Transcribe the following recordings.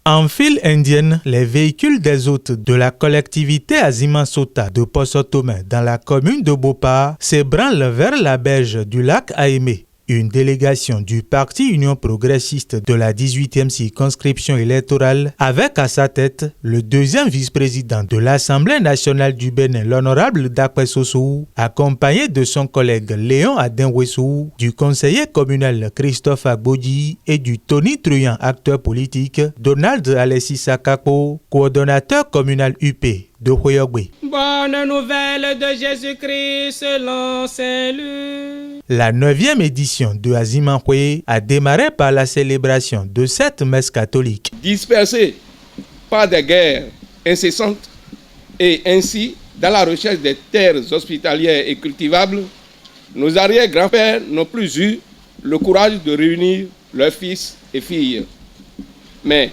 En file indienne, les véhicules des hôtes de la collectivité Azima-Sota de Poso-Tomé dans la commune de Bopa s'ébranlent vers la berge du lac Aimé. Une délégation du parti Union progressiste de la 18e circonscription électorale avec à sa tête le deuxième vice-président de l'Assemblée nationale du Bénin, l'honorable Dakwe Sossou, accompagné de son collègue Léon Adenwessou, du conseiller communal Christophe Agbodji et du Tony Truant, acteur politique, Donald Alessi Sakako, coordonnateur communal UP de Hoyogwe. Bonne nouvelle de Jésus-Christ, lancez-le. La 9e édition de Azimahwe a démarré par la célébration de cette messe catholique. Dispersés par des guerres incessantes et ainsi dans la recherche des terres hospitalières et cultivables, nos arrière-grands-pères n'ont plus eu le courage de réunir leurs fils et filles. Mais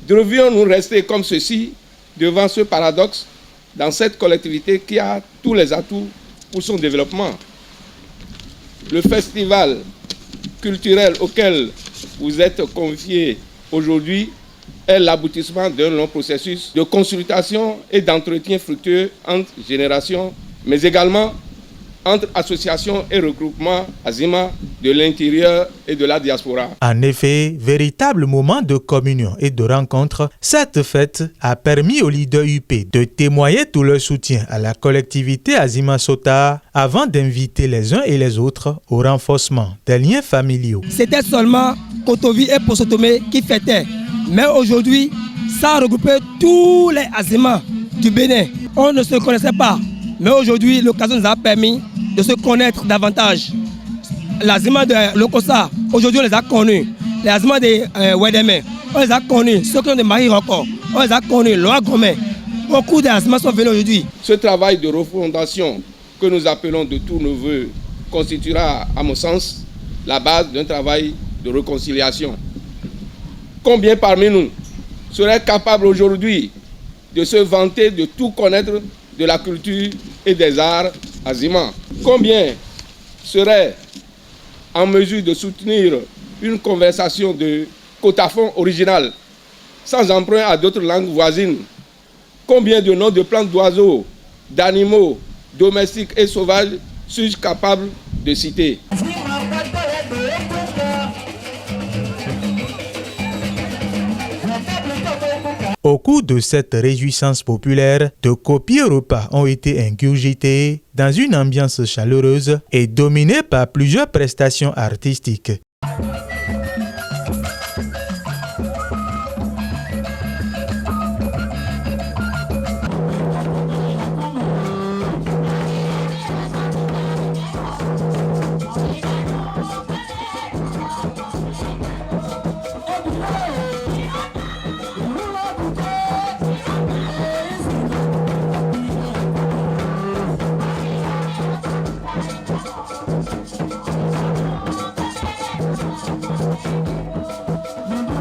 devions-nous rester comme ceci devant ce paradoxe dans cette collectivité qui a tous les atouts pour son développement? Le festival culturel auquel vous êtes conviés aujourd'hui est l'aboutissement d'un long processus de consultation et d'entretien fructueux entre générations, mais également entre associations et regroupements Azima de l'intérieur et de la diaspora. En effet, véritable moment de communion et de rencontre, cette fête a permis aux leaders UP de témoigner tout leur soutien à la collectivité Azima-Sota avant d'inviter les uns et les autres au renforcement des liens familiaux. C'était seulement Kotovi et Poso-Tomé qui fêtaient, mais aujourd'hui, ça regroupait tous les Azima du Bénin. On ne se connaissait pas, mais aujourd'hui, l'occasion nous a permis de se connaître davantage. Les Azima de Lokosa, aujourd'hui on les a connus. Les Azima de Wedeme, on les a connus. Ceux qui ont des maris encore, on les a connus. Loa Gomé, beaucoup d'Azima sont venus aujourd'hui. Ce travail de refondation que nous appelons de tous nos voeux constituera, à mon sens, la base d'un travail de réconciliation. Combien parmi nous seraient capables aujourd'hui de se vanter de tout connaître de la culture et des arts Azima? Combien seraient en mesure de soutenir une conversation de cotafon original sans emprunt à d'autres langues voisines? Combien de noms de plantes d'oiseaux, d'animaux domestiques et sauvages suis-je capable de citer? Au cours de cette réjouissance populaire, de copieux repas ont été ingurgités dans une ambiance chaleureuse et dominée par plusieurs prestations artistiques.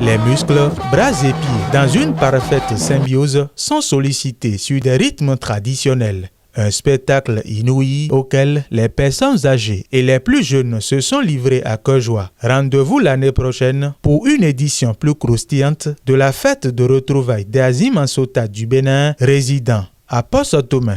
Les muscles, bras et pieds, dans une parfaite symbiose, sont sollicités sur des rythmes traditionnels. Un spectacle inouï auquel les personnes âgées et les plus jeunes se sont livrés à cœur joie. Rendez-vous l'année prochaine pour une édition plus croustillante de la fête de retrouvailles des Azima-Sota du Bénin résidant à Poso-Tomé.